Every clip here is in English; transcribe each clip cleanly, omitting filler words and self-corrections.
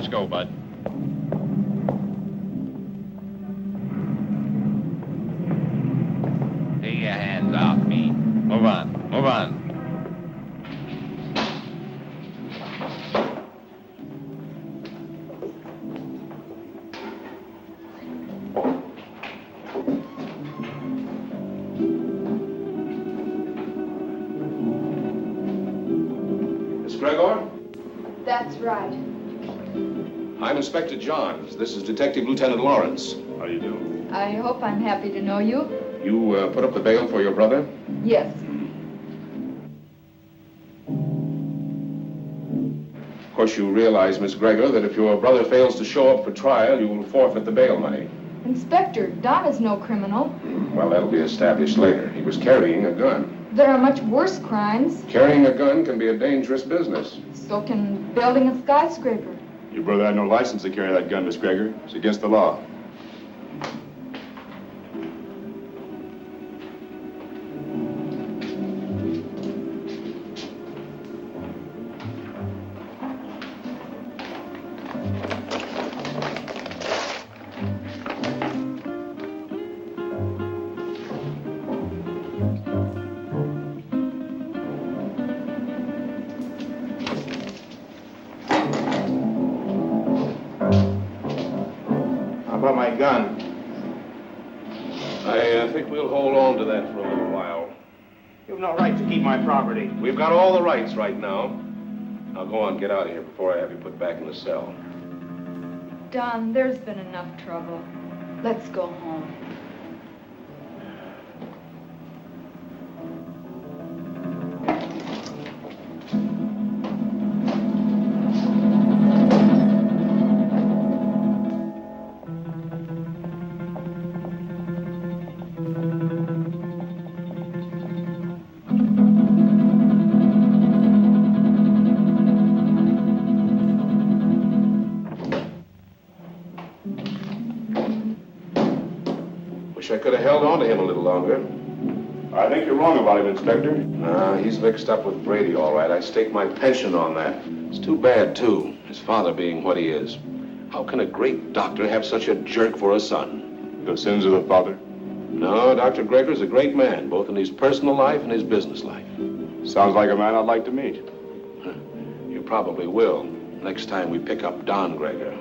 Let's go, Bud. Take your hands off me. Move on. Move on. Miss Gregor? That's right. I'm Inspector Johns. This is Detective Lieutenant Lawrence. How do you do? I hope I'm happy to know you. You put up the bail for your brother? Yes. Of course, you realize, Miss Gregor, that if your brother fails to show up for trial, you will forfeit the bail money. Inspector, Don is no criminal. Well, that'll be established later. He was carrying a gun. There are much worse crimes. Carrying a gun can be a dangerous business. So can building a skyscraper. Your brother had no license to carry that gun, Miss Gregor. It's against the law. How about my gun? I think we'll hold on to that for a little while. You have no right to keep my property. We've got all the rights right now. Now go on, get out of here before I have you put back in the cell. Don, there's been enough trouble. Let's go home. Wish I could have held on to him a little longer. I think you're wrong about him, Inspector. Nah, he's mixed up with Brady, all right. I stake my pension on that. It's too bad, too, his father being what he is. How can a great doctor have such a jerk for a son? The sins of the father. No, Dr. Gregor's a great man, both in his personal life and his business life. Sounds like a man I'd like to meet. You probably will, next time we pick up Don Gregor.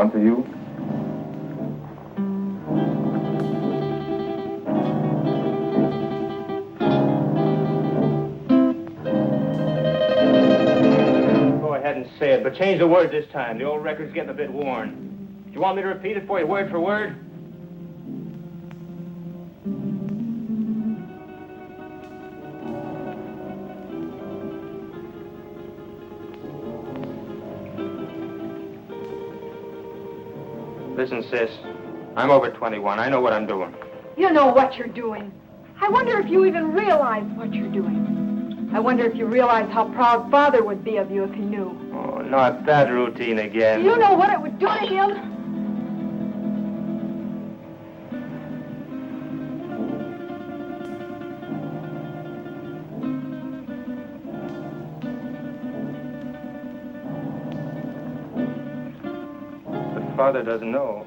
One for you. Go ahead and say it, but change the word this time. The old record's getting a bit worn. Do you want me to repeat it for you word for word? Listen, sis. I'm over 21. I know what I'm doing. You know what you're doing. I wonder if you even realize what you're doing. I wonder if you realize how proud Father would be of you if he knew. Oh, not that routine again. Do you know what it would do to him? father doesn't know,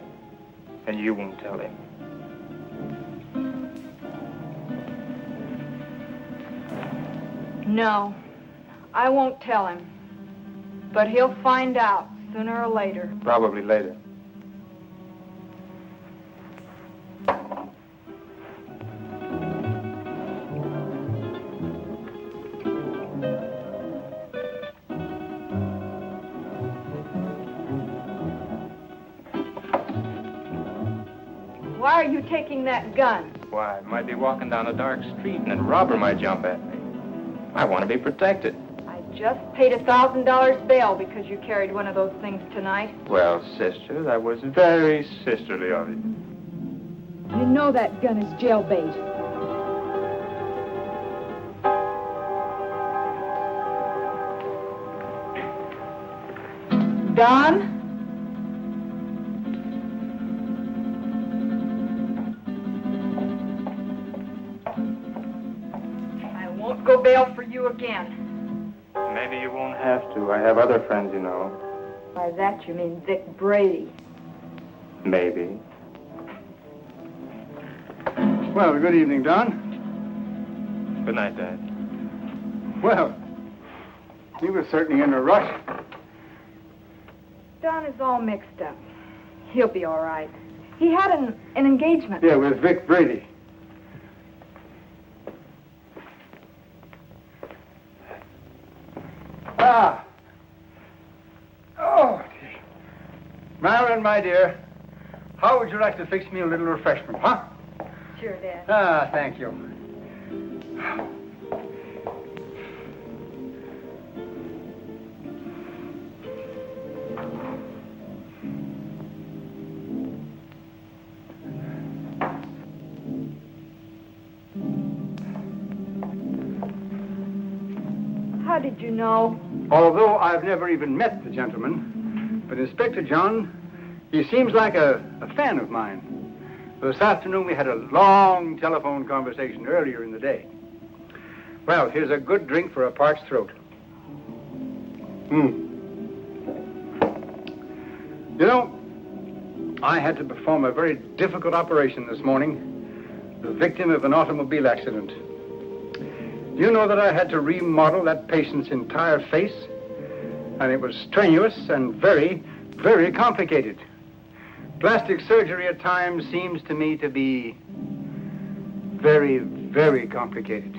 and you won't tell him. No, I won't tell him. But he'll find out sooner or later. Probably later. Why are you taking that gun? Why, I might be walking down a dark street and a robber might jump at me. I want to be protected. I just paid $1,000 bail because you carried one of those things tonight. Well, sister, that was very sisterly of you. You know that gun is jailbait. Don? I won't go bail for you again. Maybe you won't have to. I have other friends, you know. By that you mean Vic Brady. Maybe. Well, good evening, Don. Good night, Dad. Well, you were certainly in a rush. Don is all mixed up. He'll be all right. He had an engagement. Yeah, with Vic Brady. Ah. Oh, dear. Marilyn, my dear, how would you like to fix me a little refreshment, huh? Sure, Dad. Ah, thank you. How did you know? Although I've never even met the gentleman, but Inspector John, he seems like a fan of mine. This afternoon we had a long telephone conversation earlier in the day. Well, here's a good drink for a parched throat. You know, I had to perform a very difficult operation this morning, the victim of an automobile accident. Do you know that I had to remodel that patient's entire face? And it was strenuous and very, very complicated. Plastic surgery at times seems to me to be very, very complicated.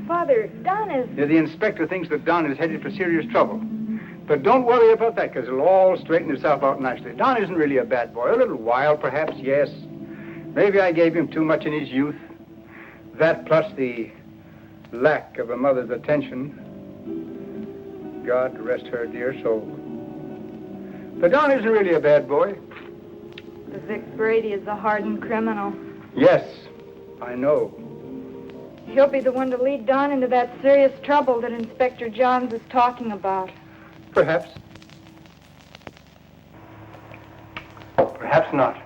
Father, Don is... Yeah, the inspector thinks that Don is headed for serious trouble. But don't worry about that, because it'll all straighten itself out nicely. Don isn't really a bad boy. A little wild, perhaps, yes. Maybe I gave him too much in his youth. That plus the lack of a mother's attention. God rest her dear soul. But Don isn't really a bad boy. The Vic Brady is a hardened criminal. Yes, I know. He'll be the one to lead Don into that serious trouble that Inspector Johns is talking about. Perhaps. Perhaps not.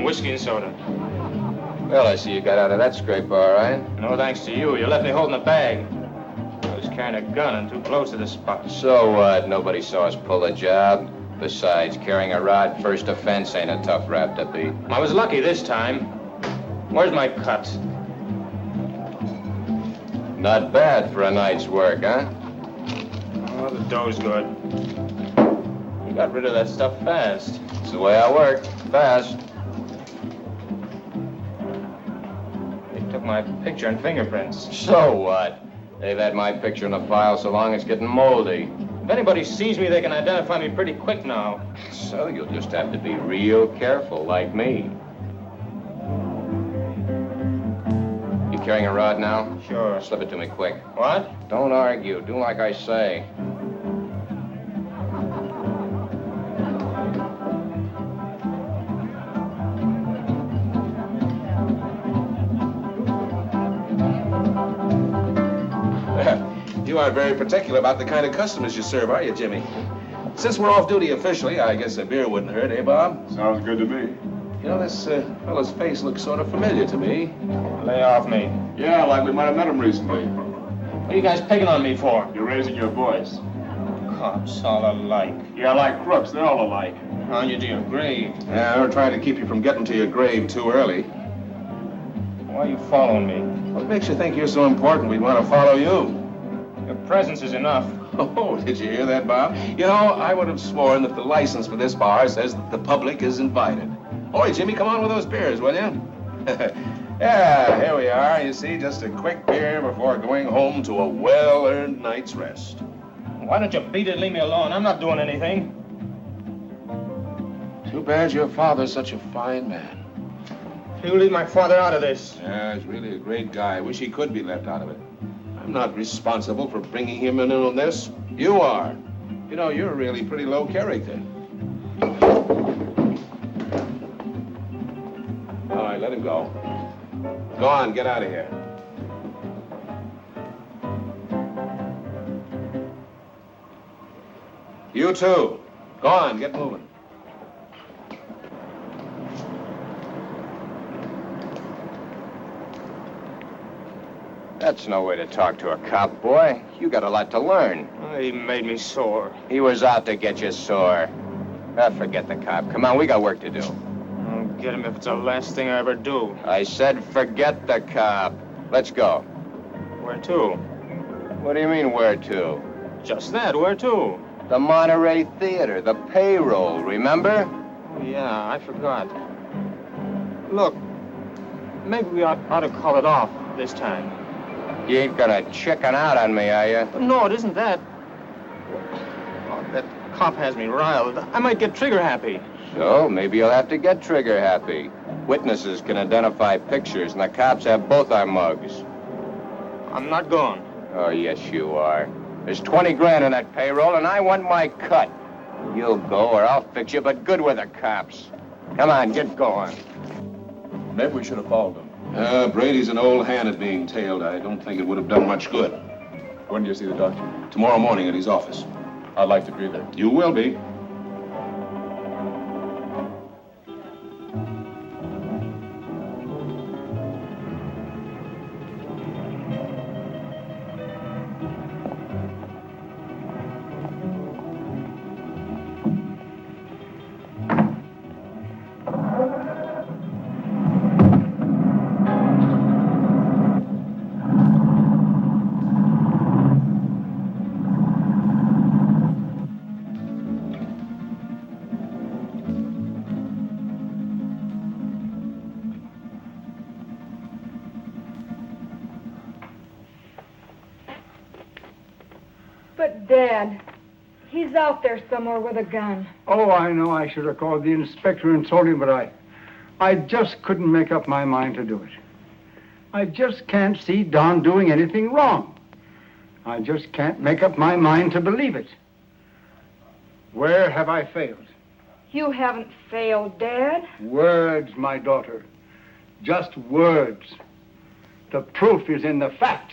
Whiskey and soda. Well, I see you got out of that scrape all right. No thanks to you. You left me holding the bag. I was carrying a gun and too close to the spot. So what? Nobody saw us pull a job. Besides, carrying a rod first offense ain't a tough rap to beat. I was lucky this time. Where's my cut? Not bad for a night's work, huh? Oh, the dough's good. You got rid of that stuff fast. It's the way I work. Fast. They took my picture and fingerprints. So what? They've had my picture in the file so long it's getting moldy. If anybody sees me, they can identify me pretty quick now. So you'll just have to be real careful, like me. You carrying a rod now? Sure. Slip it to me quick. What? Don't argue. Do like I say. You aren't very particular about the kind of customers you serve, are you, Jimmy? Since we're off duty officially, I guess a beer wouldn't hurt, eh, Bob? Sounds good to me. You know, this fellow's face looks sort of familiar to me. Lay off me. Yeah, like we might have met him recently. What are you guys picking on me for? You're raising your voice. Cops all alike. Yeah, like crooks, they're all alike. On you to your grave. Yeah, we're trying to keep you from getting to your grave too early. Why are you following me? What makes you think you're so important we'd want to follow you? Your presence is enough. Oh, did you hear that, Bob? You know, I would have sworn that the license for this bar says that the public is invited. Oi, Jimmy, come on with those beers, will you? Yeah, here we are. You see, just a quick beer before going home to a well-earned night's rest. Why don't you beat it and leave me alone? I'm not doing anything. Too bad your father's such a fine man. You leave my father out of this. Yeah, he's really a great guy. I wish he could be left out of it. I'm not responsible for bringing him in on this. You are. You know, you're really pretty low character. All right, let him go. Go on, get out of here. You too. Go on, get moving. That's no way to talk to a cop, boy. You got a lot to learn. Oh, he made me sore. He was out to get you sore. Forget the cop. Come on, we got work to do. I'll get him if it's the last thing I ever do. I said forget the cop. Let's go. Where to? What do you mean, where to? Just that, where to? The Monterey Theater, the payroll, remember? Oh, yeah, I forgot. Look, maybe we ought to call it off this time. You ain't gonna chicken out on me, are you? No, it isn't that. Oh, that cop has me riled. I might get trigger happy. So, maybe you'll have to get trigger happy. Witnesses can identify pictures, and the cops have both our mugs. I'm not going. Oh, yes, you are. There's 20 grand in that payroll, and I want my cut. You'll go, or I'll fix you, but good with the cops. Come on, get going. Maybe we should have followed them. Brady's an old hand at being tailed. I don't think it would have done much good. When do you see the doctor? Tomorrow morning at his office. I'd like to be there. You will be. But, Dad, he's out there somewhere with a gun. Oh, I know I should have called the inspector and told him, but I just couldn't make up my mind to do it. I just can't see Don doing anything wrong. I just can't make up my mind to believe it. Where have I failed? You haven't failed, Dad. Words, my daughter. Just words. The proof is in the fact.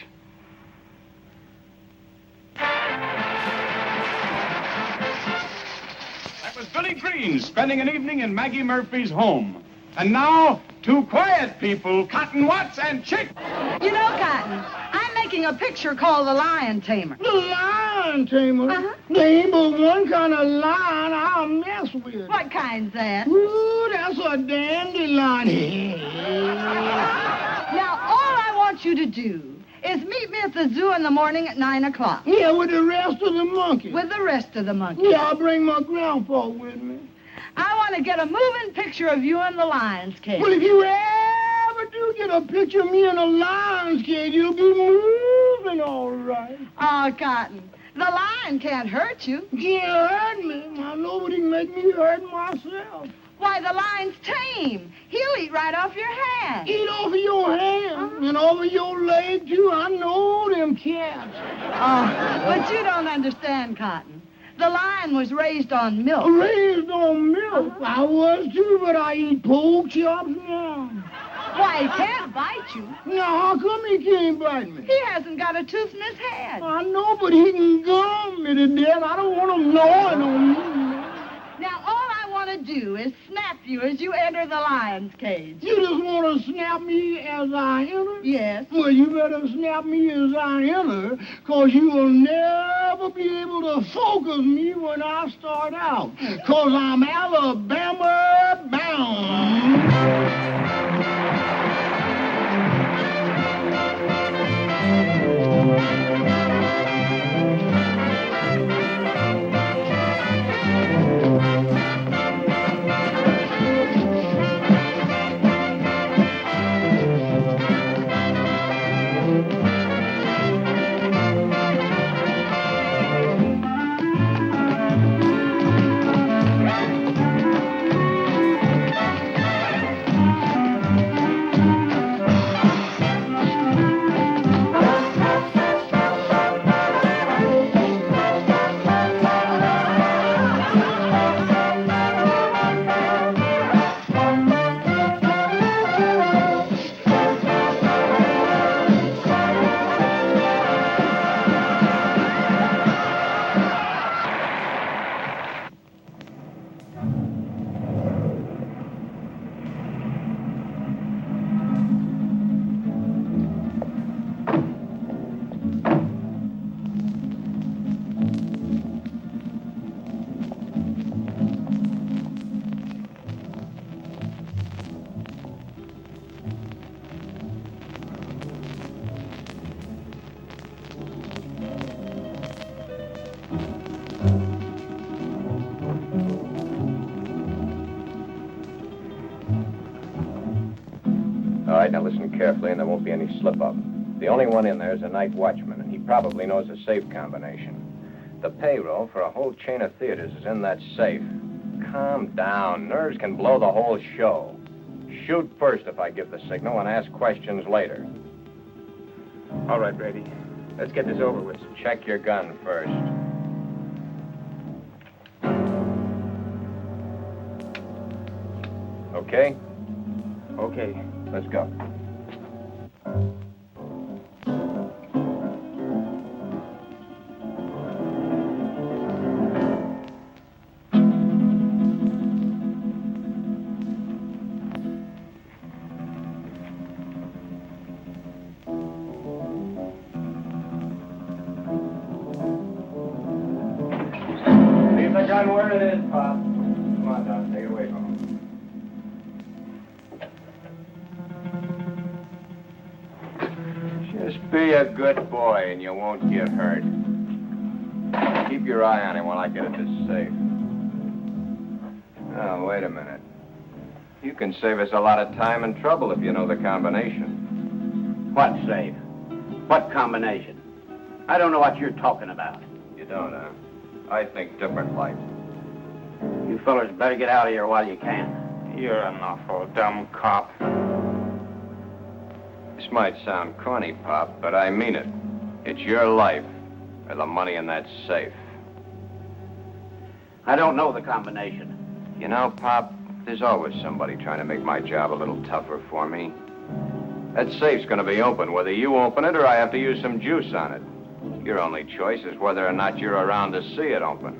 That was Billy Green spending an evening in Maggie Murphy's home. And now, two quiet people, Cotton Watts and Chick. You know, Cotton, I'm making a picture called The Lion Tamer. The lion tamer? Uh-huh. There ain't but one kind of lion I'll mess with. What kind's that? Ooh, that's a dandelion. Now, all I want you to do is meet me at the zoo in the morning at 9 o'clock. Yeah, with the rest of the monkeys. With the rest of the monkeys. Yeah, I'll bring my grandpa with me. I want to get a moving picture of you in the lion's cage. Well, if you ever do get a picture of me in a lion's cage, you'll be moving all right. Oh, Cotton, The lion can't hurt you. Can't hurt me. Now, nobody can make me hurt myself. Why, the lion's tame. He'll eat right off your hand. Eat off of your hand and over your leg, too. I know them cats. Oh, but you don't understand, Cotton. The lion was raised on milk. Raised on milk. I was, too, but I eat pork chops now. Why, he can't bite you. Now, how come he can't bite me? He hasn't got a tooth in his head. I know, but he can gum me to death. I don't want him gnawing on me. Now, all I want to do is snap you as you enter the lion's cage. You just want to snap me as I enter? Yes. Well, you better snap me as I enter, because you will never be able to focus me when I start out, because I'm Alabama bound. All right, now listen carefully, and there won't be any slip-up. The only one in there is a night watchman, and he probably knows the safe combination. The payroll for a whole chain of theaters is in that safe. Calm down. Nerves can blow the whole show. Shoot first if I give the signal, and ask questions later. All right, Brady. Let's get this over with. Check your gun first. Okay? Okay. Let's go. Leave the gun where it is, Pop. Come on, Doc. Take it away from him. Just be a good boy and you won't get hurt. Keep your eye on him while I get at this safe. Oh, wait a minute. You can save us a lot of time and trouble if you know the combination. What safe? What combination? I don't know what you're talking about. You don't, huh? I think different like. You fellers better get out of here while you can. You're an awful dumb cop. This might sound corny, Pop, but I mean it. It's your life or the money in that safe. I don't know the combination. You know, Pop, there's always somebody trying to make my job a little tougher for me. That safe's going to be open, whether you open it or I have to use some juice on it. Your only choice is whether or not you're around to see it open.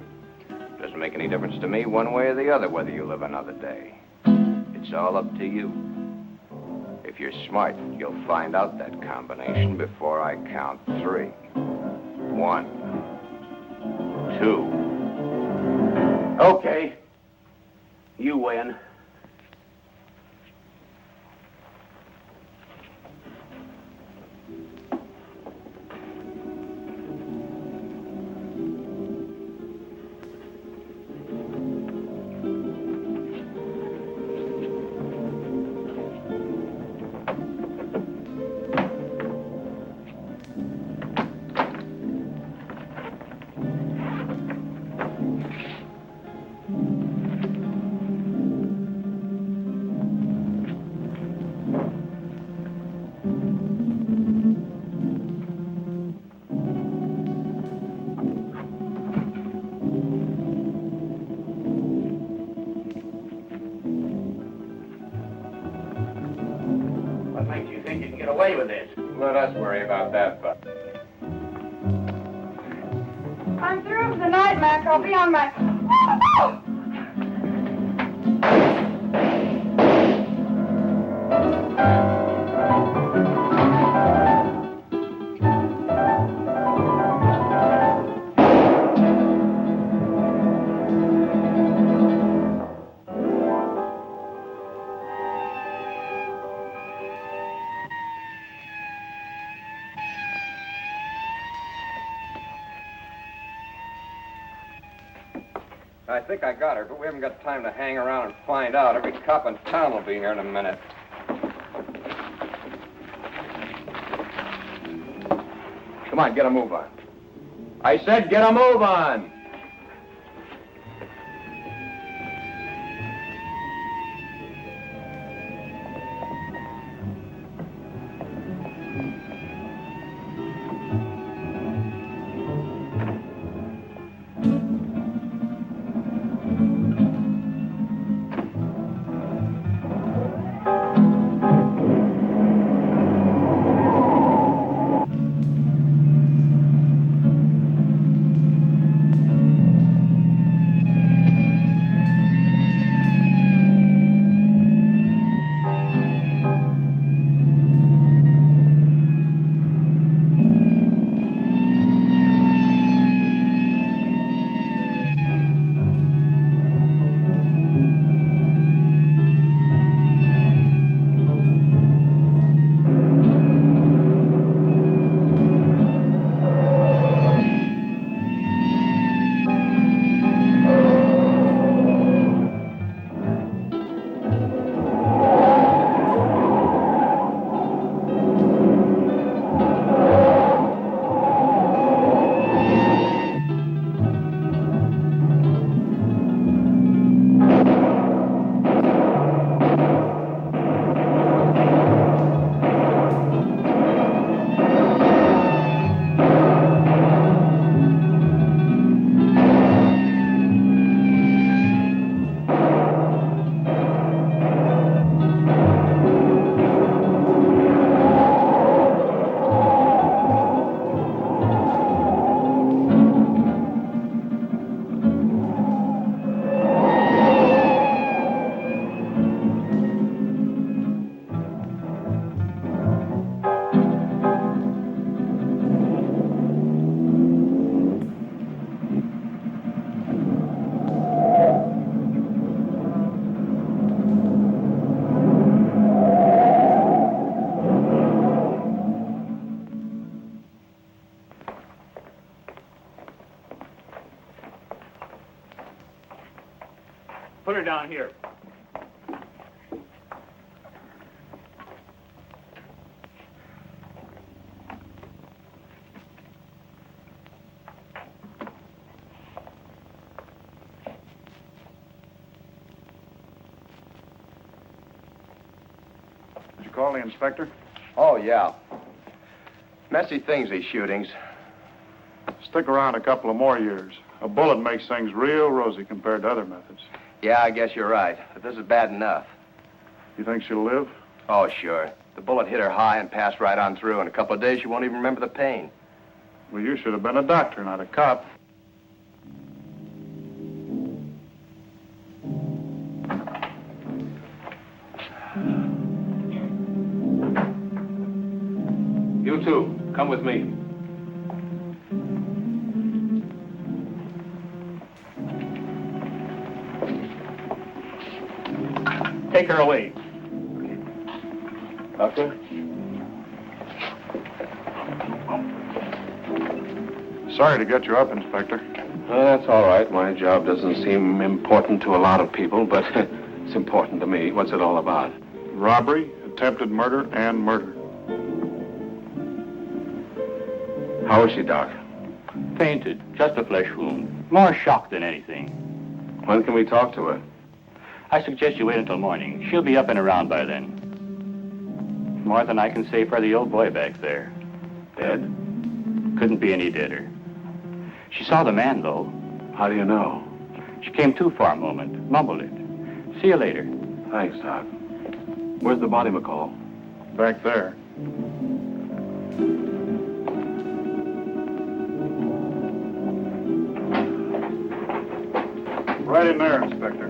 Doesn't make any difference to me one way or the other whether you live another day. It's all up to you. If you're smart, you'll find out that combination before I count 3. 1, 2. Okay. You win. get away with this. Let us worry about that, Buck. I'm through for the night, Mac. I'll be on my... I think I got her, but we haven't got time to hang around and find out. Every cop in town will be here in a minute. Come on, get a move on. I said get a move on! Put her down here. Did you call the inspector? Oh, yeah. Messy things, these shootings. Stick around a couple of more years. A bullet makes things real rosy compared to other methods. Yeah, I guess you're right. But this is bad enough. You think she'll live? Oh, sure. The bullet hit her high and passed right on through. In a couple of days, she won't even remember the pain. Well, you should have been a doctor, not a cop. You too. Come with me. Take her away. Doctor? Sorry to get you up, Inspector. That's all right. My job doesn't seem important to a lot of people, but it's important to me. What's it all about? Robbery, attempted murder, and murder. How is she, Doc? Fainted. Just a flesh wound. More shock than anything. When can we talk to her? I suggest you wait until morning. She'll be up and around by then. More than I can say for the old boy back there. Dead? Couldn't be any deader. She saw the man, though. How do you know? She came to for a moment, mumbled it. See you later. Thanks, Doc. Where's the body, McCall? Back there. Right in there, Inspector.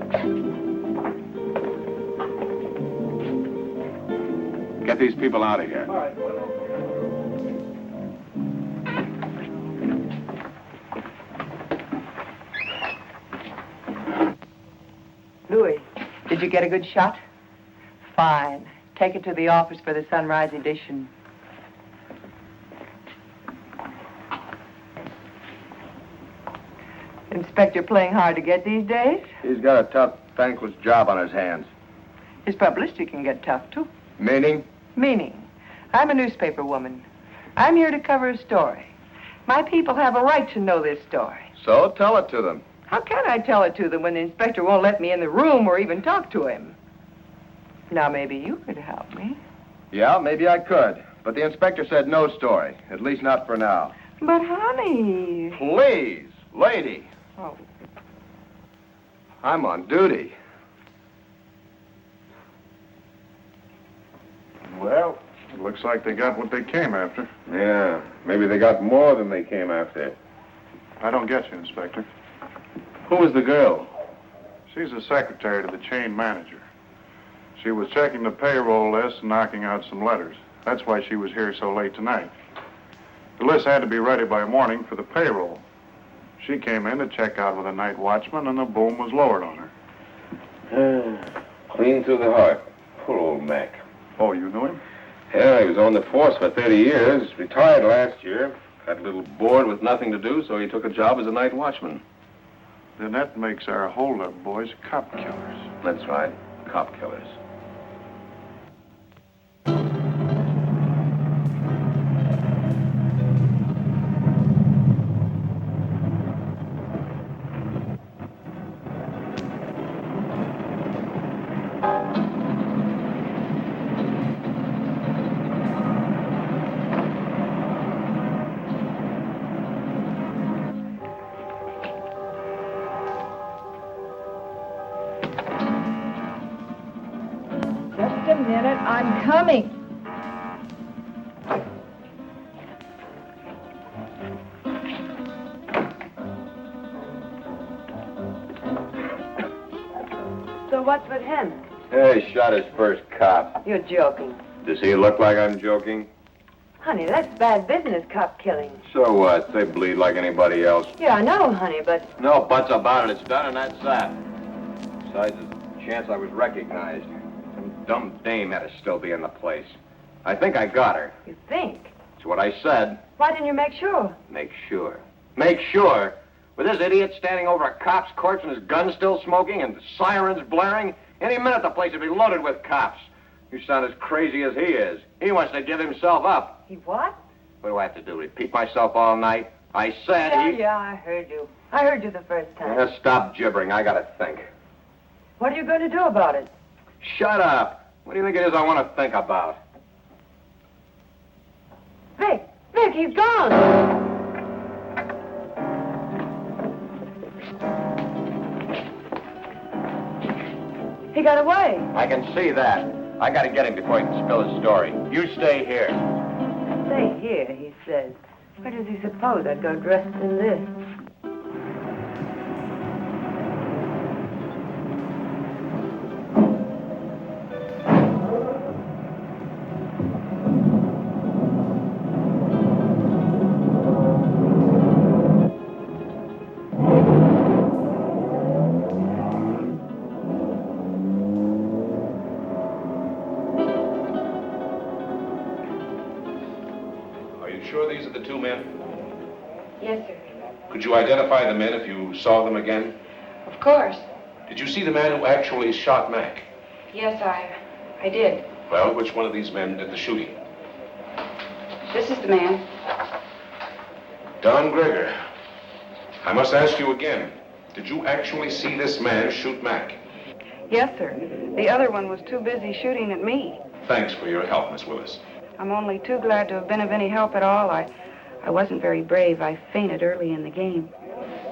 Get these people out of here. Louis, did you get a good shot? Fine. Take it to the office for the sunrise edition. Inspector playing hard to get these days? He's got a tough, thankless job on his hands. His publicity can get tough, too. Meaning? Meaning, I'm a newspaper woman. I'm here to cover a story. My people have a right to know this story. So tell it to them. How can I tell it to them when the inspector won't let me in the room or even talk to him? Now, maybe you could help me. Yeah, maybe I could. But the inspector said no story. At least not for now. But, honey... Please, lady. Oh. I'm on duty. Well, it looks like they got what they came after. Yeah, maybe they got more than they came after. I don't get you, Inspector. Who was the girl? She's a secretary to the chain manager. She was checking the payroll list and knocking out some letters. That's why she was here so late tonight. The list had to be ready by morning for the payroll. She came in to check out with a night watchman, and the boom was lowered on her. Clean through the heart. Poor old Mac. Oh, you knew him? Yeah, he was on the force for 30 years. Retired last year. Got a little bored with nothing to do, so he took a job as a night watchman. Then that makes our hold-up boys cop killers. That's right. Cop killers. Just a minute, I'm coming. So what's with him? Hey, shot his first cop. You're joking. Does he look like I'm joking? Honey, that's bad business, cop killing. So what? They bleed like anybody else. Yeah, I know, honey, but... No buts about it. It's done and that's that. Besides, there's a chance I was recognized. Some dumb dame had to still be in the place. I think I got her. You think? That's what I said. Why didn't you make sure? Make sure. Make sure? With this idiot standing over a cop's corpse and his gun still smoking and sirens blaring, any minute the place would be loaded with cops. You sound as crazy as he is. He wants to give himself up. He what? What do I have to do? Repeat myself all night? I said Yeah, I heard you. I heard you the first time. Yeah, stop gibbering. I gotta think. What are you going to do about it? Shut up. What do you think it is I want to think about? Vic, he's gone. He got away. I can see that. I gotta get him before he can spill his story. You stay here. Stay here, he says. Where does he suppose I'd go dressed in this? Sure these are the two men? Yes, sir. Could you identify the men if you saw them again? Of course. Did you see the man who actually shot Mac? Yes, I did. Well, which one of these men did the shooting? This is the man. Don Greger. I must ask you again. Did you actually see this man shoot Mac? Yes, sir. The other one was too busy shooting at me. Thanks for your help, Miss Willis. I'm only too glad to have been of any help at all. I wasn't very brave. I fainted early in the game.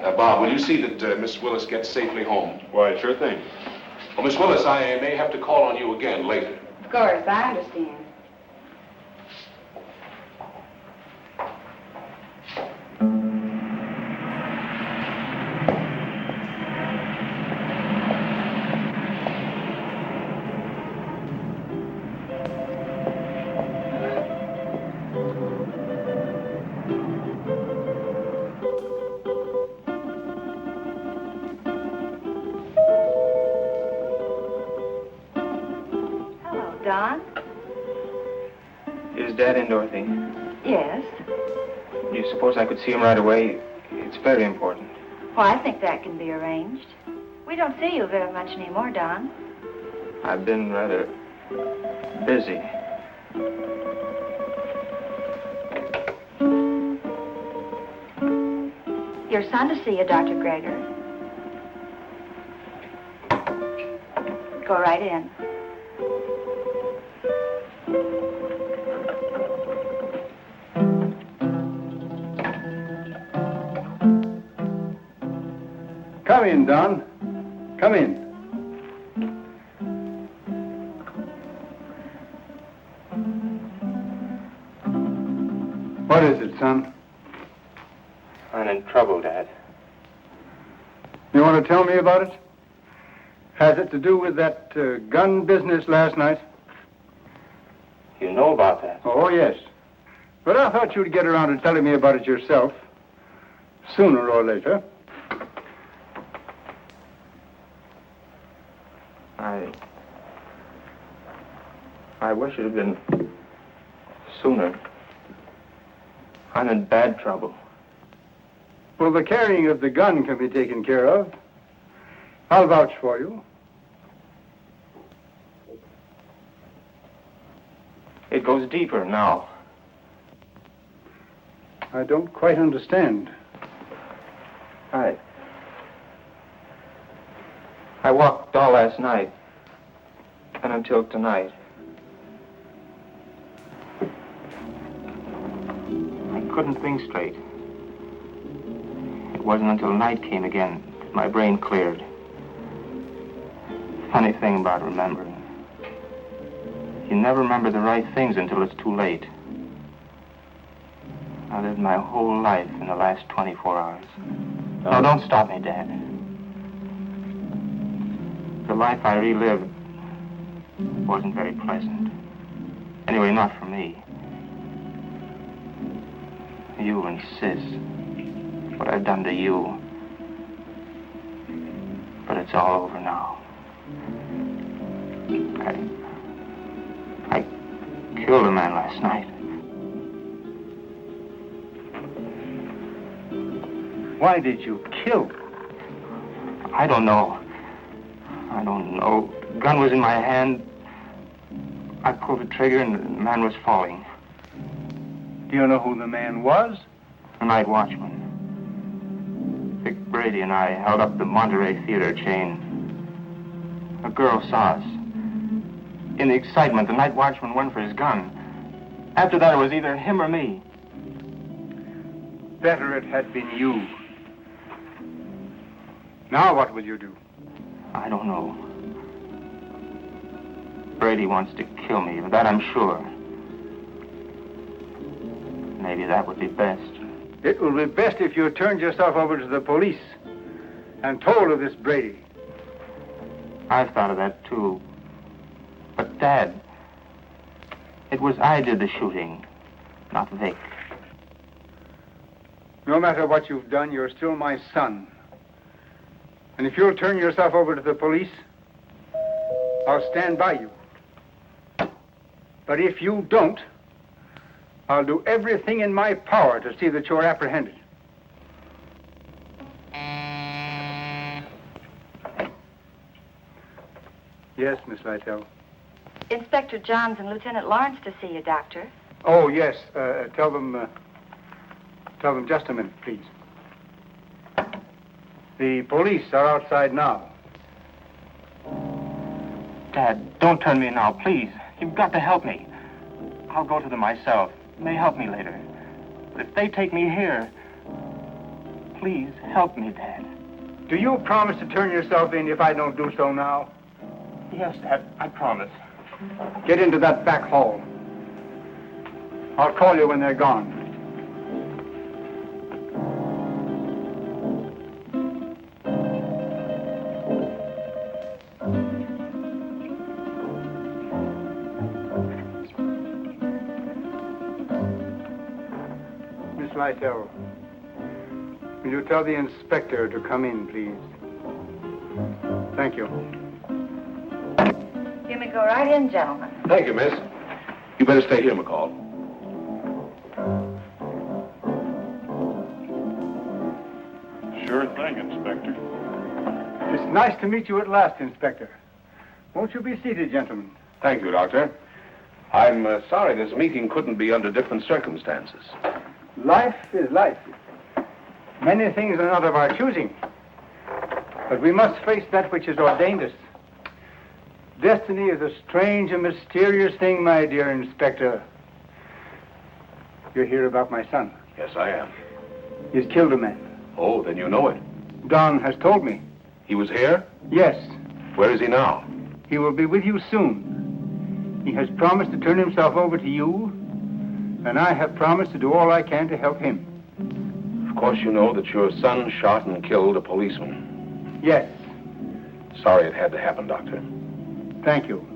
Bob, will you see that Miss Willis gets safely home? Why, sure thing. Well, Miss Willis, I may have to call on you again later. Of course, I understand. Don? Is Dad in, Dorothy? Yes. Do you suppose I could see him right away? It's very important. Well, I think that can be arranged. We don't see you very much anymore, Don. I've been rather busy. Your son to see you, Dr. Greger. Go right in. Come in, Don. Come in. What is it, son? I'm in trouble, Dad. You want to tell me about it? Has it to do with that gun business last night? You know about that? Oh, yes. But I thought you'd get around to telling me about it yourself. Sooner or later. I wish it had been sooner. I'm in bad trouble. Well, the carrying of the gun can be taken care of. I'll vouch for you. It goes deeper now. I don't quite understand. I walked all last night and until tonight. I couldn't think straight. It wasn't until night came again that my brain cleared. Funny thing about remembering. You never remember the right things until it's too late. I lived my whole life in the last 24 hours. No, don't stop me, Dad. The life I relived wasn't very pleasant. Anyway, not for me. You and Sis. What I've done to you. But it's all over now. I killed a man last night. Why did you kill? I don't know. Gun was in my hand. I pulled the trigger and the man was falling. Do you know who the man was? The night watchman. Vic Brady and I held up the Monterey Theater chain. A girl saw us. In the excitement, the night watchman went for his gun. After that, it was either him or me. Better it had been you. Now what will you do? I don't know. Brady wants to kill me, of that I'm sure. Maybe that would be best. It will be best if you turned yourself over to the police and told of this Brady. I've thought of that, too. But, Dad, it was I did the shooting, not Vic. No matter what you've done, you're still my son. And if you'll turn yourself over to the police, I'll stand by you. But if you don't, I'll do everything in my power to see that you're apprehended. Yes, Miss Lytell. Inspector Johns and Lieutenant Lawrence to see you, Doctor. Oh, yes. Tell them just a minute, please. The police are outside now. Dad, don't turn me now, please. You've got to help me. I'll go to them myself. They may help me later. But if they take me here, please help me, Dad. Do you promise to turn yourself in if I don't do so now? Yes, Dad, I promise. Get into that back hall. I'll call you when they're gone. Miss Lytell, will you tell the inspector to come in, please? Thank you. You may go right in, gentlemen. Thank you, miss. You better stay here, McCall. Sure thing, Inspector. It's nice to meet you at last, Inspector. Won't you be seated, gentlemen? Thank you, Doctor. I'm sorry this meeting couldn't be under different circumstances. Life is life. Many things are not of our choosing. But we must face that which is ordained us. Destiny is a strange and mysterious thing, my dear Inspector. You're here about my son. Yes, I am. He's killed a man. Oh, then you know it. Don has told me. He was here? Yes. Where is he now? He will be with you soon. He has promised to turn himself over to you, and I have promised to do all I can to help him. Of course you know that your son shot and killed a policeman. Yes. Sorry it had to happen, Doctor. Thank you.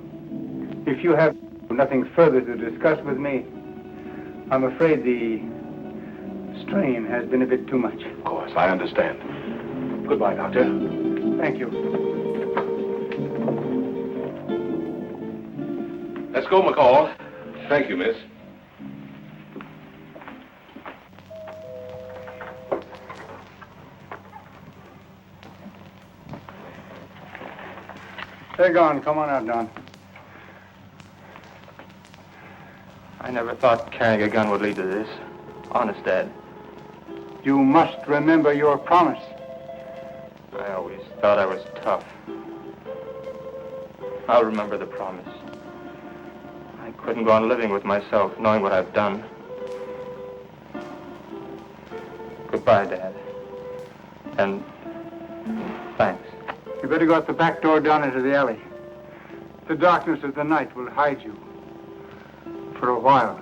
If you have nothing further to discuss with me, I'm afraid the strain has been a bit too much. Of course, I understand. Goodbye, Doctor. Thank you. Let's go, McCall. Thank you, miss. They're gone. Come on out, Don. I never thought carrying a gun would lead to this. Honest, Dad. You must remember your promise. I always thought I was tough. I'll remember the promise. I couldn't go on living with myself, knowing what I've done. Goodbye, Dad. And thanks. You better go out the back door down into the alley. The darkness of the night will hide you. For a while.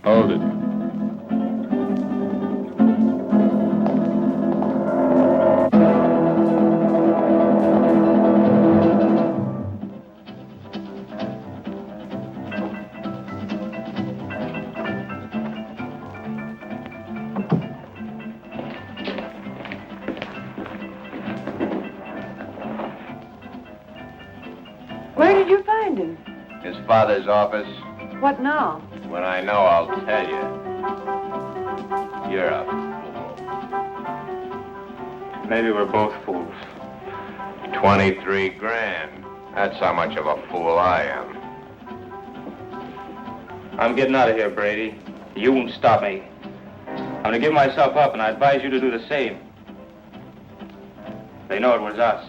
Hold it. Where did you find him? His father's office. What now? When I know, I'll tell you. You're a fool. Maybe we're both fools. 23 grand. That's how much of a fool I am. I'm getting out of here, Brady. You won't stop me. I'm going to give myself up, and I advise you to do the same. They know it was us.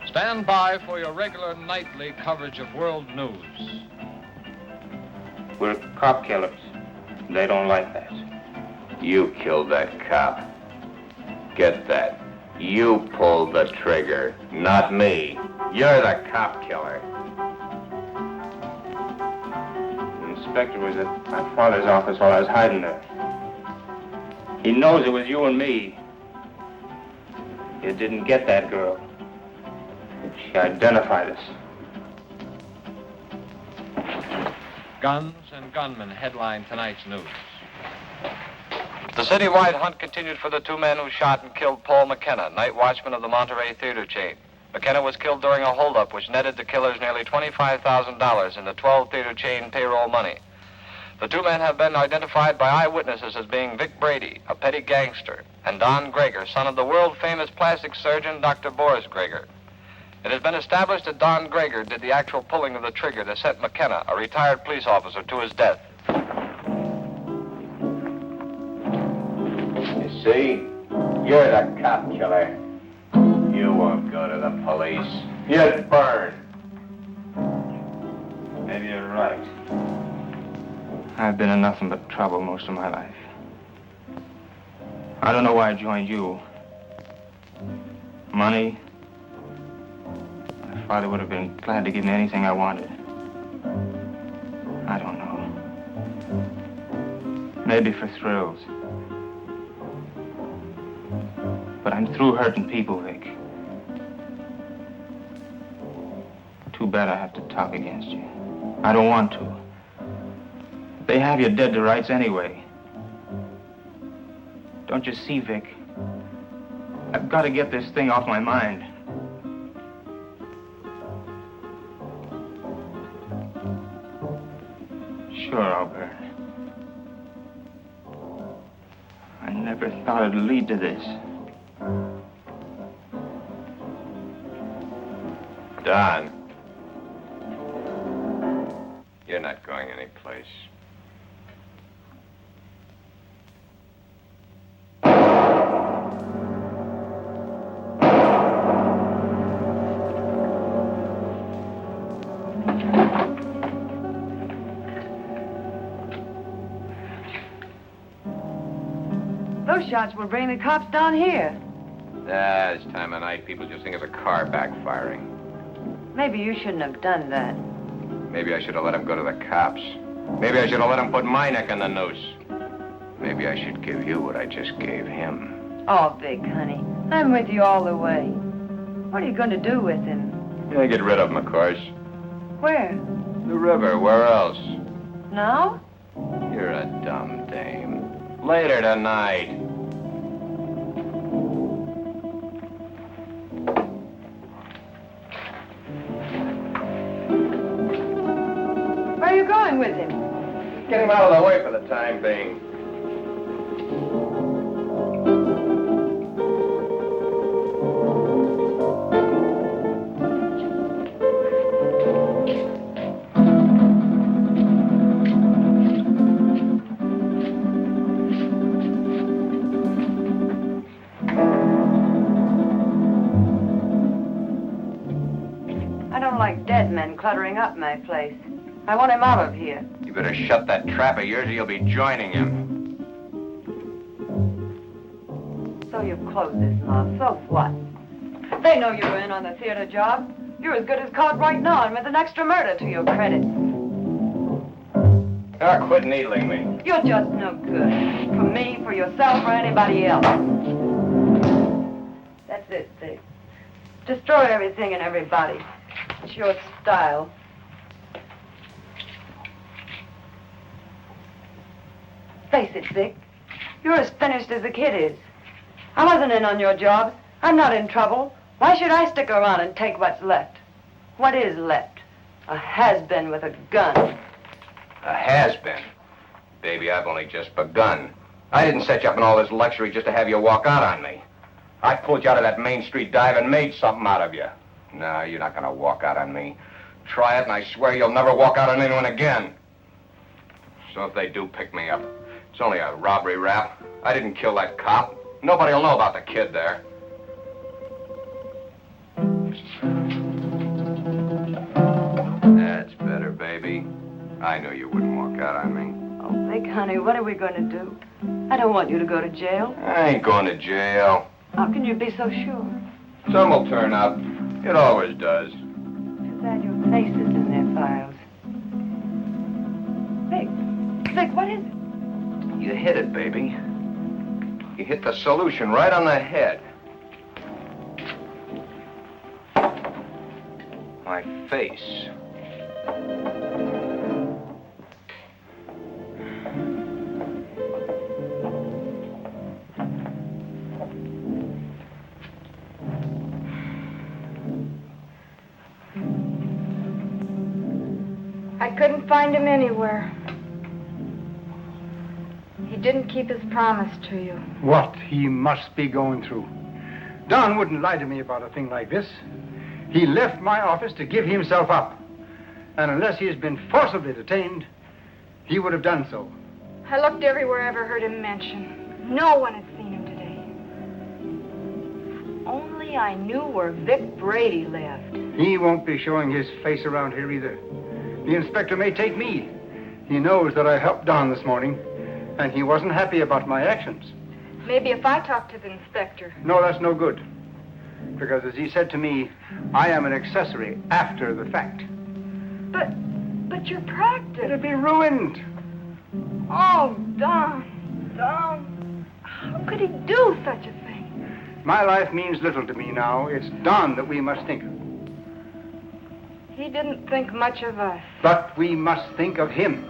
Stand by for your regular nightly coverage of world news. We're cop killers. They don't like that. You killed that cop. Get that. You pulled the trigger, not me. You're the cop killer. The inspector was at my father's office while I was hiding there. He knows it was you and me. You didn't get that girl. She identified us. Guns and gunmen headline tonight's news. The citywide hunt continued for the two men who shot and killed Paul McKenna, night watchman of the Monterey theater chain. McKenna was killed during a holdup which netted the killers nearly $25,000 in the 12 theater chain payroll money. The two men have been identified by eyewitnesses as being Vic Brady, a petty gangster, and Don Greger, son of the world-famous plastic surgeon Dr. Boris Greger. It has been established that Don Greger did the actual pulling of the trigger that sent McKenna, a retired police officer, to his death. You see? You're the cop killer. You won't go to the police. You'd burn. Maybe you're right. I've been in nothing but trouble most of my life. I don't know why I joined you. Money? My father would have been glad to give me anything I wanted. I don't know. Maybe for thrills. But I'm through hurting people, Vic. Too bad I have to talk against you. I don't want to. They have you dead to rights anyway. Don't you see, Vic? I've got to get this thing off my mind. Sure, I'll burn. I never thought it'd lead to this. Don. You're not going anyplace. Those shots will bring the cops down here. This time of night, people just think it's a car backfiring. Maybe you shouldn't have done that. Maybe I should have let him go to the cops. Maybe I should have let him put my neck in the noose. Maybe I should give you what I just gave him. Oh, Vic, honey, I'm with you all the way. What are you going to do with him? Yeah, get rid of him, of course. Where? The river, where else? Now? You're a dumb dame. Later tonight. Where are you going with him? Get him out of the way for the time being. Dead men cluttering up my place. I want him out of here. You better shut that trap of yours or you'll be joining him. So you've closed this mob. So what? They know you're in on the theater job. You're as good as caught right now and with an extra murder to your credit. Now quit needling me. You're just no good. For me, for yourself, or anybody else. That's it, Vic. Destroy everything and everybody. It's your style. Face it, Vic. You're as finished as the kid is. I wasn't in on your job. I'm not in trouble. Why should I stick around and take what's left? What is left? A has-been with a gun. A has-been? Baby, I've only just begun. I didn't set you up in all this luxury just to have you walk out on me. I pulled you out of that Main Street dive and made something out of you. No, you're not gonna walk out on me. Try it, and I swear you'll never walk out on anyone again. So if they do pick me up, it's only a robbery rap. I didn't kill that cop. Nobody'll know about the kid there. That's better, baby. I knew you wouldn't walk out on me. Oh, Vic, honey, what are we going to do? I don't want you to go to jail. I ain't going to jail. How can you be so sure? Some will turn up. It always does. Too bad your face is in their files. Vic, what is it? You hit it, baby. You hit the solution right on the head. My face. I couldn't find him anywhere. He didn't keep his promise to you. What he must be going through. Don wouldn't lie to me about a thing like this. He left my office to give himself up. And unless he has been forcibly detained, he would have done so. I looked everywhere I ever heard him mention. No one had seen him today. If only I knew where Vic Brady lived. He won't be showing his face around here either. The inspector may take me. He knows that I helped Don this morning, and he wasn't happy about my actions. Maybe if I talk to the inspector. No, that's no good. Because as he said to me, I am an accessory after the fact. But your practice. It'll be ruined. Oh, Don, how could he do such a thing? My life means little to me now. It's Don that we must think of. He didn't think much of us. But we must think of him.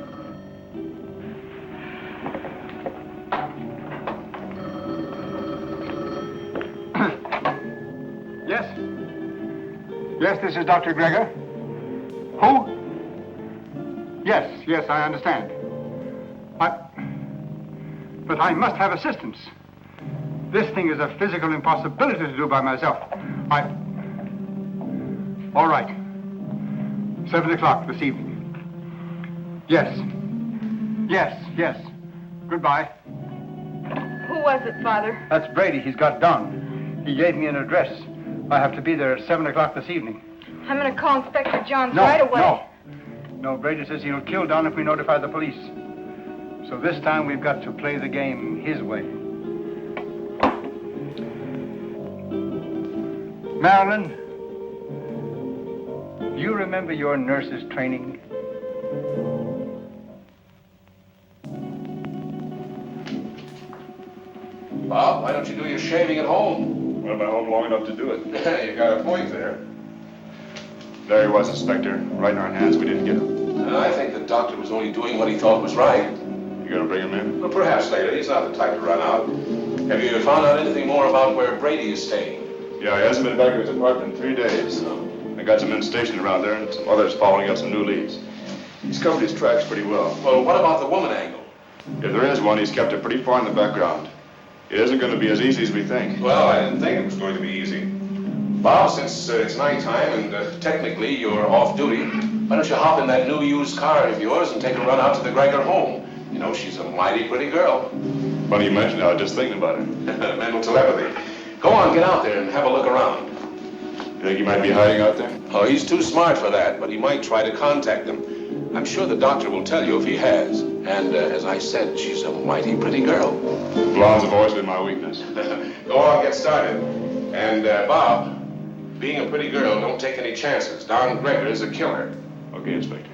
Yes? Yes, this is Dr. Gregor. Who? Yes, I understand. But I must have assistance. This thing is a physical impossibility to do by myself. All right. 7 o'clock this evening. Yes. Goodbye. Who was it, Father? That's Brady. He's got Don. He gave me an address. I have to be there at 7 o'clock this evening. I'm going to call Inspector Johns right away. No, Brady says he'll kill Don if we notify the police. So this time we've got to play the game his way. Marilyn, do you remember your nurse's training? Bob, why don't you do your shaving at home? Well, I'm at home long enough to do it. You got a point there. There he was, Inspector. Right in our hands. We didn't get him. I think the doctor was only doing what he thought was right. You gonna bring him in? Well, perhaps later. He's not the type to run out. Have you found out anything more about where Brady is staying? Yeah, he hasn't been back to his apartment in 3 days. I got some men stationed around there and some others following up some new leads. He's covered his tracks pretty well. Well, what about the woman angle? If there is one, he's kept it pretty far in the background. It isn't going to be as easy as we think. Well, I didn't think it was going to be easy. Bob, since it's nighttime and technically you're off duty, why don't you hop in that new used car of yours and take a run out to the Gregor home? You know, she's a mighty pretty girl. Funny you mentioned it. I was just thinking about it. Mental telepathy. Go on, get out there and have a look around. You think he might be hiding out there? Oh, he's too smart for that, but he might try to contact them. I'm sure the doctor will tell you if he has. And as I said, she's a mighty pretty girl. Blondes have always been my weakness. Go on, get started. And, Bob, being a pretty girl, don't take any chances. Don Gregor is a killer. Okay, Inspector.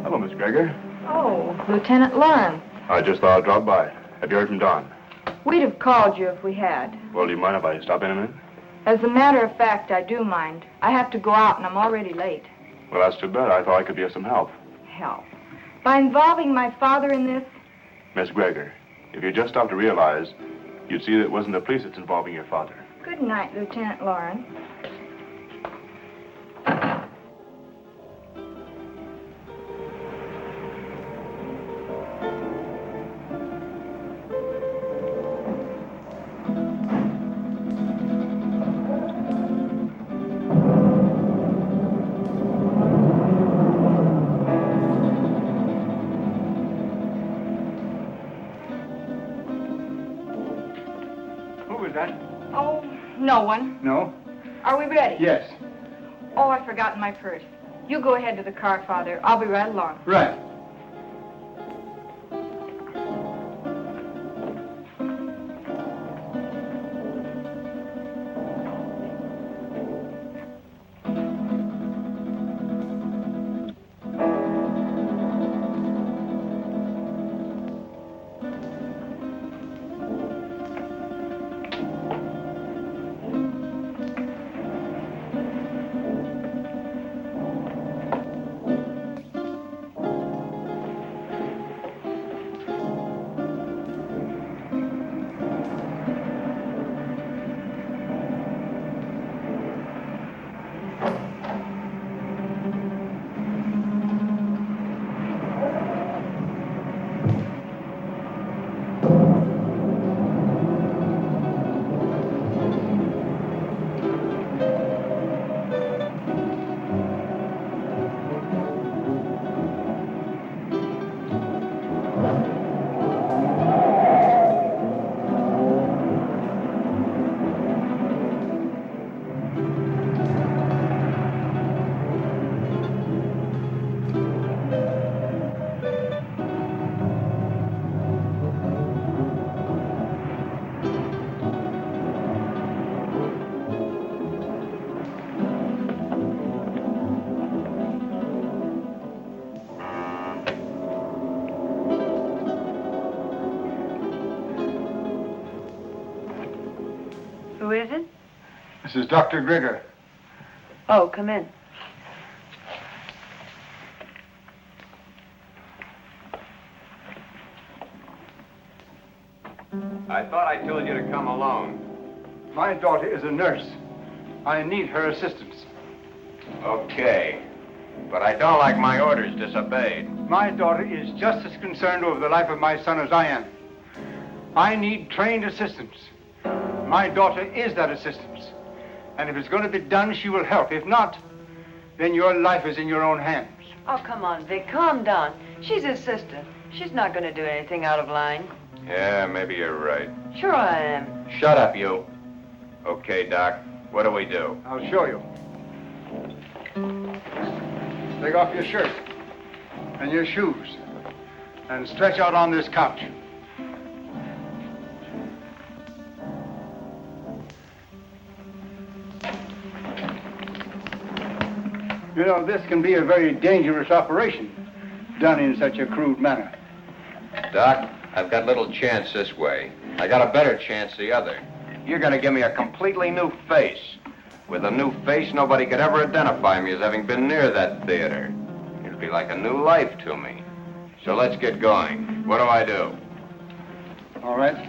Hello, Miss Gregor. Oh, Lieutenant Lauren. I just thought I'd drop by. Have you heard from Don? We'd have called you if we had. Well, do you mind if I stop in a minute? As a matter of fact, I do mind. I have to go out and I'm already late. Well, that's too bad. I thought I could be of some help. Help? By involving my father in this? Miss Gregor, if you just stopped to realize, you'd see that it wasn't the police that's involving your father. Good night, Lieutenant Lauren. Oh, no one. No? Are we ready? Yes. Oh, I forgot my purse. You go ahead to the car, Father. I'll be right along. Right. This is Dr. Grigger. Oh, come in. I thought I told you to come alone. My daughter is a nurse. I need her assistance. Okay. But I don't like my orders disobeyed. My daughter is just as concerned over the life of my son as I am. I need trained assistance. My daughter is that assistance. And if it's going to be done, she will help. If not, then your life is in your own hands. Oh, come on, Vic, calm down. She's his sister. She's not going to do anything out of line. Yeah, maybe you're right. Sure I am. Shut up, you. Okay, Doc. What do we do? I'll show you. Take off your shirt and your shoes and stretch out on this couch. You know, this can be a very dangerous operation done in such a crude manner. Doc, I've got little chance this way. I got a better chance the other. You're gonna give me a completely new face. With a new face, nobody could ever identify me as having been near that theater. It'd be like a new life to me. So let's get going. What do I do? All right.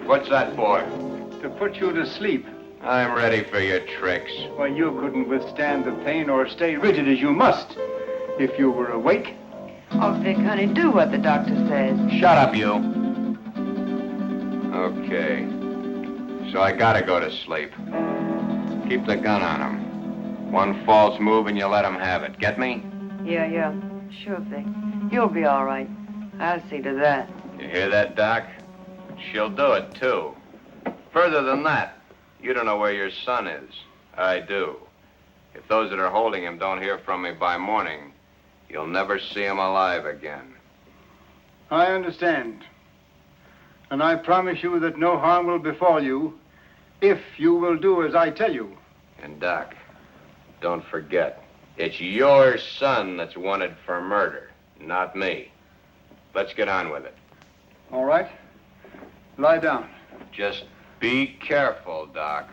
What's that for? To put you to sleep. I'm ready for your tricks. Why, you couldn't withstand the pain or stay rigid as you must if you were awake. Oh, Vic, honey, do what the doctor says. Shut up, you. Okay. So I gotta go to sleep. Keep the gun on him. One false move and you let him have it. Get me? Yeah. Sure, Vic. You'll be all right. I'll see to that. You hear that, Doc? She'll do it, too. Further than that, you don't know where your son is. I do. If those that are holding him don't hear from me by morning, you'll never see him alive again. I understand. And I promise you that no harm will befall you if you will do as I tell you. And, Doc, don't forget, it's your son that's wanted for murder, not me. Let's get on with it. All right. Lie down. Just be careful, Doc.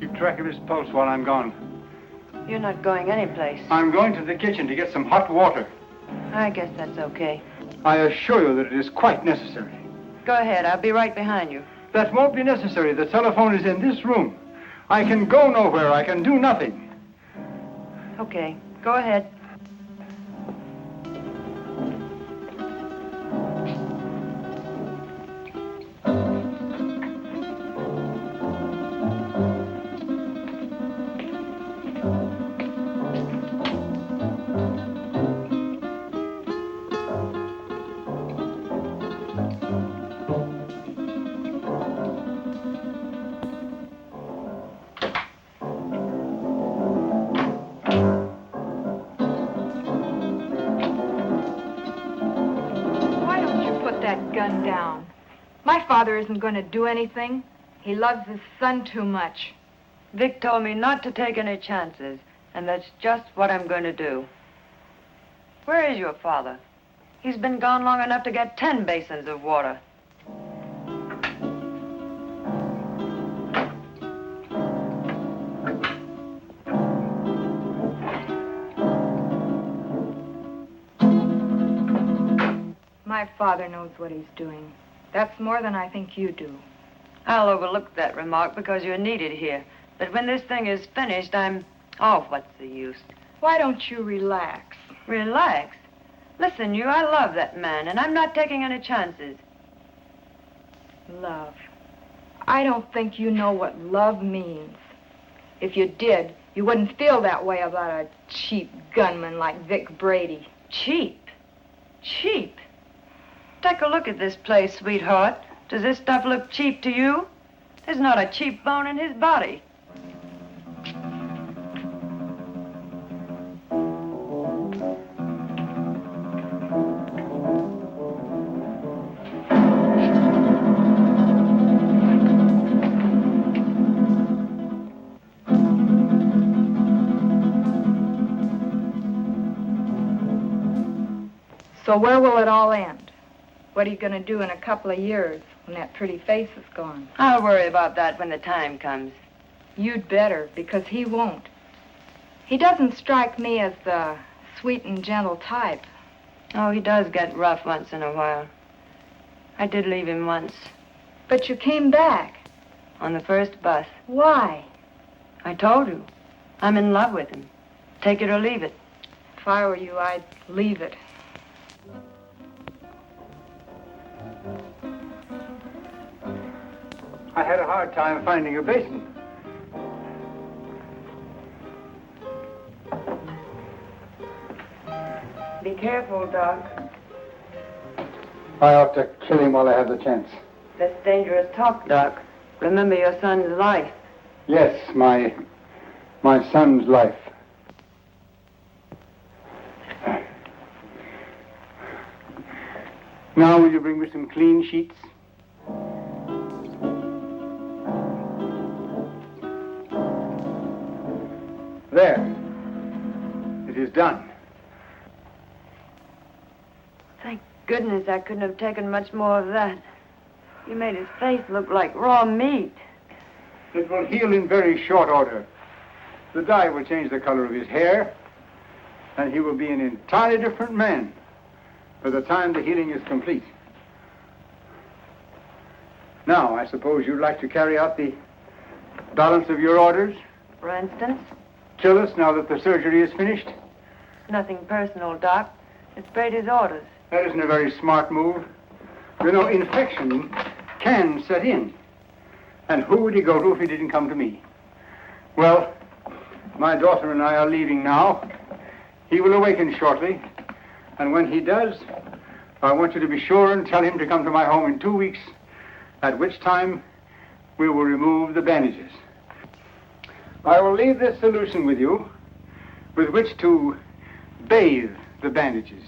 Keep track of his pulse while I'm gone. You're not going anyplace. I'm going to the kitchen to get some hot water. I guess that's okay. I assure you that it is quite necessary. Go ahead. I'll be right behind you. That won't be necessary. The telephone is in this room. I can go nowhere. I can do nothing. Okay. Go ahead. Gun down. My father isn't going to do anything. He loves his son too much. Vic told me not to take any chances, and that's just what I'm going to do. Where is your father? He's been gone long enough to get 10 basins of water. My father knows what he's doing. That's more than I think you do. I'll overlook that remark because you're needed here. But when this thing is finished, oh, what's the use? Why don't you relax? Relax? Listen, I love that man, and I'm not taking any chances. Love. I don't think you know what love means. If you did, you wouldn't feel that way about a cheap gunman like Vic Brady. Cheap? Cheap? Take a look at this place, sweetheart. Does this stuff look cheap to you? There's not a cheap bone in his body. So where will it all end? What are you going to do in a couple of years when that pretty face is gone? I'll worry about that when the time comes. You'd better, because he won't. He doesn't strike me as the sweet and gentle type. Oh, he does get rough once in a while. I did leave him once. But you came back. On the first bus. Why? I told you. I'm in love with him. Take it or leave it. If I were you, I'd leave it. I had a hard time finding a basin. Be careful, Doc. I ought to kill him while I have the chance. That's dangerous talk, Doc. Remember your son's life. Yes, my son's life. Now will you bring me some clean sheets? There. It is done. Thank goodness I couldn't have taken much more of that. You made his face look like raw meat. It will heal in very short order. The dye will change the color of his hair, and he will be an entirely different man by the time the healing is complete. Now, I suppose you'd like to carry out the balance of your orders? For instance? Kill us now that the surgery is finished? Nothing personal, Doc. It's Brady's orders. That isn't a very smart move. You know, infection can set in. And who would he go to if he didn't come to me? Well, my daughter and I are leaving now. He will awaken shortly. And when he does, I want you to be sure and tell him to come to my home in 2 weeks, at which time we will remove the bandages. I will leave this solution with you, with which to bathe the bandages.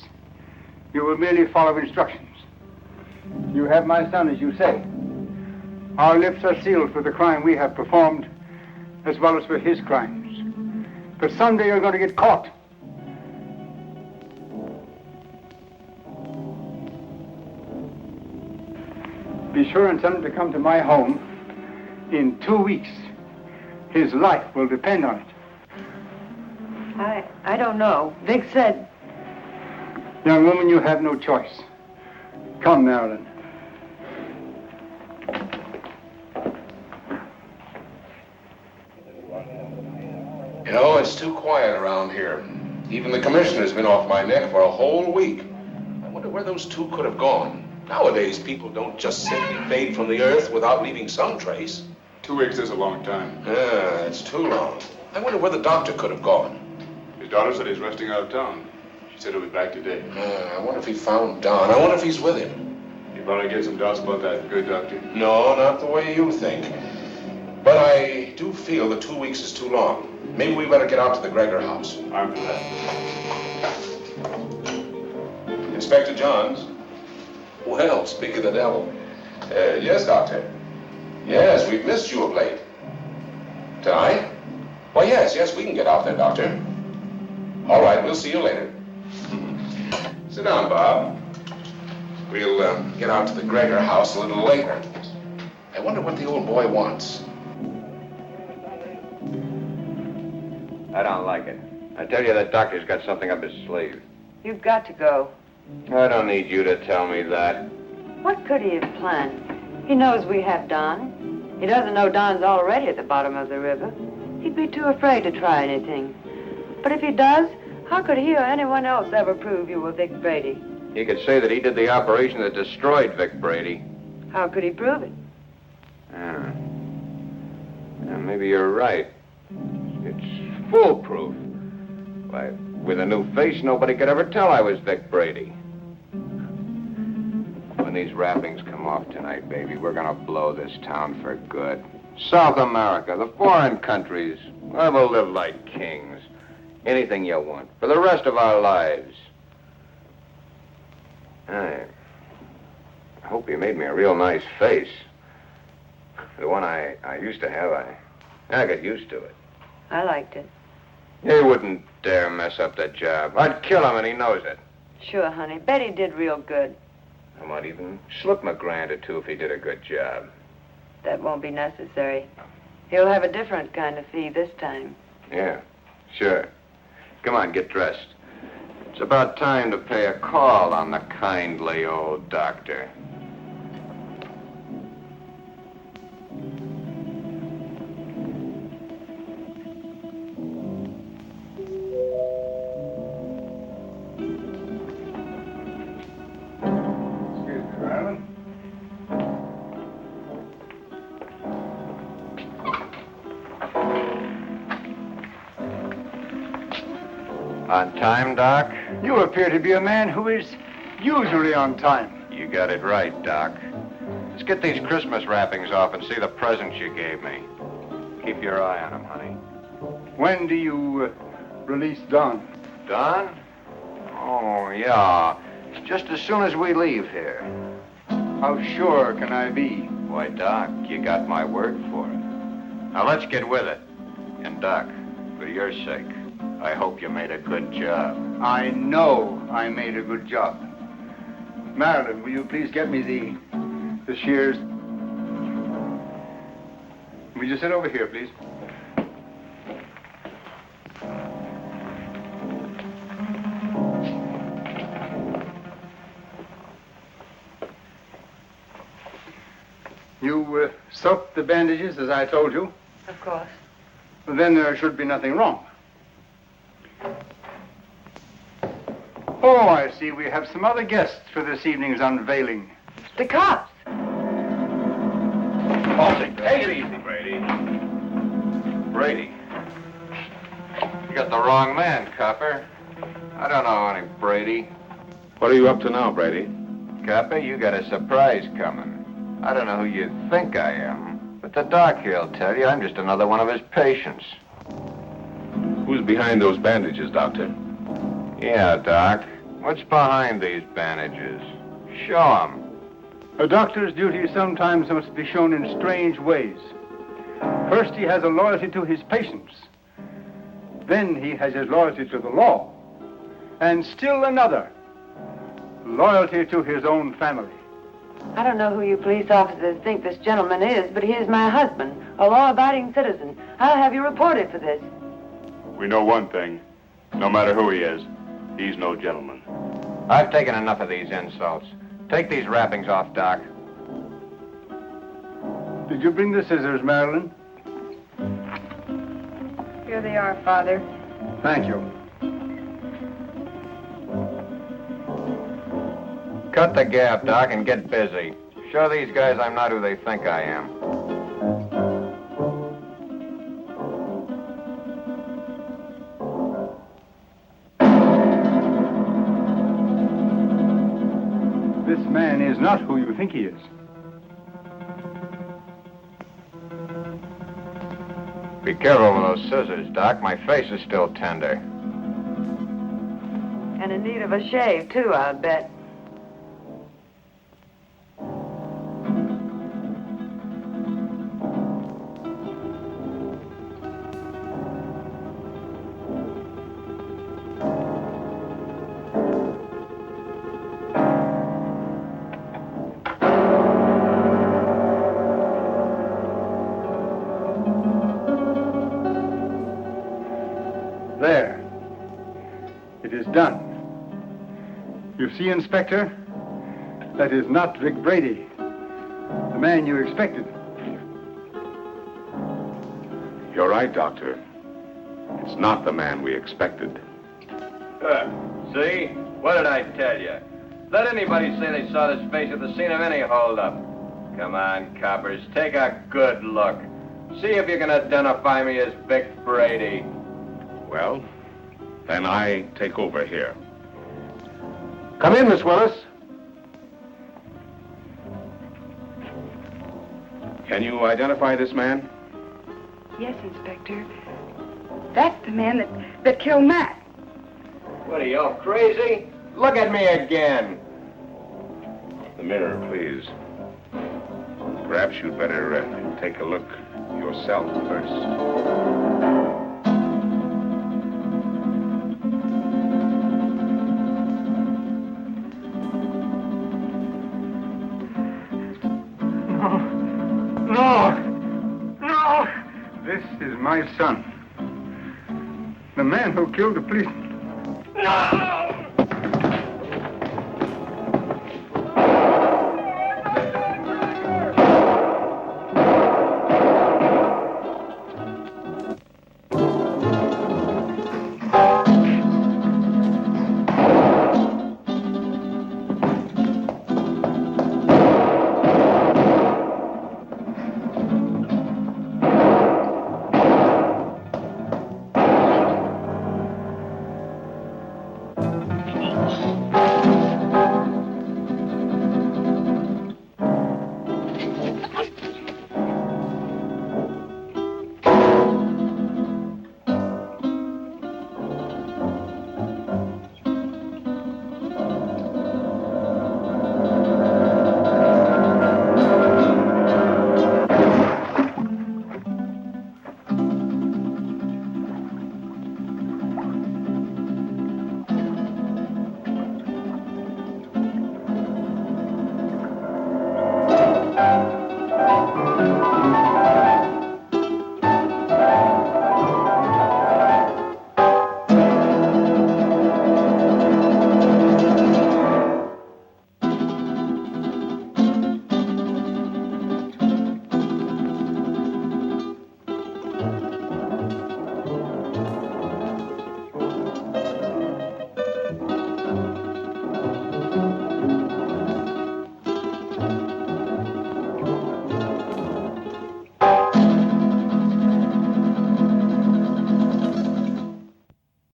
You will merely follow instructions. You have my son, as you say. Our lips are sealed for the crime we have performed, as well as for his crimes. But someday you're going to get caught. Be sure and tell him to come to my home in 2 weeks. His life will depend on it. I don't know. Vic said... Young woman, you have no choice. Come, Marilyn. You know, it's too quiet around here. Even the commissioner's been off my neck for a whole week. I wonder where those two could have gone. Nowadays, people don't just simply fade from the earth without leaving some trace. 2 weeks is a long time. Yeah, it's too long. I wonder where the doctor could have gone. His daughter said he's resting out of town. She said he'll be back today. I wonder if he found Don. I wonder if he's with him. You probably get some doubts about that, good doctor. No, not the way you think. But I do feel that 2 weeks is too long. Maybe we better get out to the Gregor house. I'm for that. Inspector Johns? Well, speak of the devil. Yes, Doctor. Yes, we've missed you of late. Tonight? Why, yes, we can get out there, Doctor. All right, we'll see you later. Sit down, Bob. We'll get out to the Gregor house a little later. I wonder what the old boy wants. I don't like it. I tell you, that doctor's got something up his sleeve. You've got to go. I don't need you to tell me that. What could he have planned? He knows we have Don. He doesn't know Don's already at the bottom of the river. He'd be too afraid to try anything. But if he does, how could he or anyone else ever prove you were Vic Brady? He could say that he did the operation that destroyed Vic Brady. How could he prove it? Yeah, maybe you're right. It's foolproof. Why, with a new face, nobody could ever tell I was Vic Brady. When these wrappings come off tonight, baby, we're gonna blow this town for good. South America, the foreign countries, we'll live like kings. Anything you want, for the rest of our lives. I hope you made me a real nice face. The one I used to have, I got used to it. I liked it. He wouldn't dare mess up that job. I'd kill him, and he knows it. Sure, honey. Betty did real good. I might even slip him $1,000 or $2 if he did a good job. That won't be necessary. He'll have a different kind of fee this time. Yeah, sure. Come on, get dressed. It's about time to pay a call on the kindly old doctor. On time, Doc? You appear to be a man who is usually on time. You got it right, Doc. Let's get these Christmas wrappings off and see the presents you gave me. Keep your eye on them, honey. When do you release Don? Don? Oh, yeah. Just as soon as we leave here. How sure can I be? Why, Doc, you got my word for it. Now, let's get with it. And, Doc, for your sake, I hope you made a good job. I know I made a good job. Marilyn, will you please get me the shears? Will you sit over here, please? You soaked the bandages as I told you? Of course. Then there should be nothing wrong. Oh, I see. We have some other guests for this evening's unveiling. The cops. Take it easy, Brady. Brady. You got the wrong man, copper. I don't know any Brady. What are you up to now, Brady? Copper, you got a surprise coming. I don't know who you think I am, but the doc here'll tell you I'm just another one of his patients. Who's behind those bandages, Doctor? Yeah, Doc. What's behind these bandages? Show 'em. A doctor's duty sometimes must be shown in strange ways. First, he has a loyalty to his patients. Then he has his loyalty to the law. And still another, loyalty to his own family. I don't know who you police officers think this gentleman is, but he is my husband, a law-abiding citizen. I'll have you reported for this. We know one thing. No matter who he is, he's no gentleman. I've taken enough of these insults. Take these wrappings off, Doc. Did you bring the scissors, Marilyn? Here they are, Father. Thank you. Cut the gap, Doc, and get busy. Show these guys I'm not who they think I am. This man is not who you think he is. Be careful with those scissors, Doc. My face is still tender. And in need of a shave, too, I'll bet. There. It is done. You see, Inspector? That is not Vic Brady, the man you expected. You're right, Doctor. It's not the man we expected. See? What did I tell you? Let anybody say they saw this face at the scene of any holdup. Come on, coppers, take a good look. See if you can identify me as Vic Brady. Well, then I take over here. Come in, Miss Willis. Can you identify this man? Yes, Inspector. That's the man that killed Matt. What are you, all crazy? Look at me again. The mirror, please. Perhaps you'd better take a look yourself first. my son. The man who killed the policeman. No!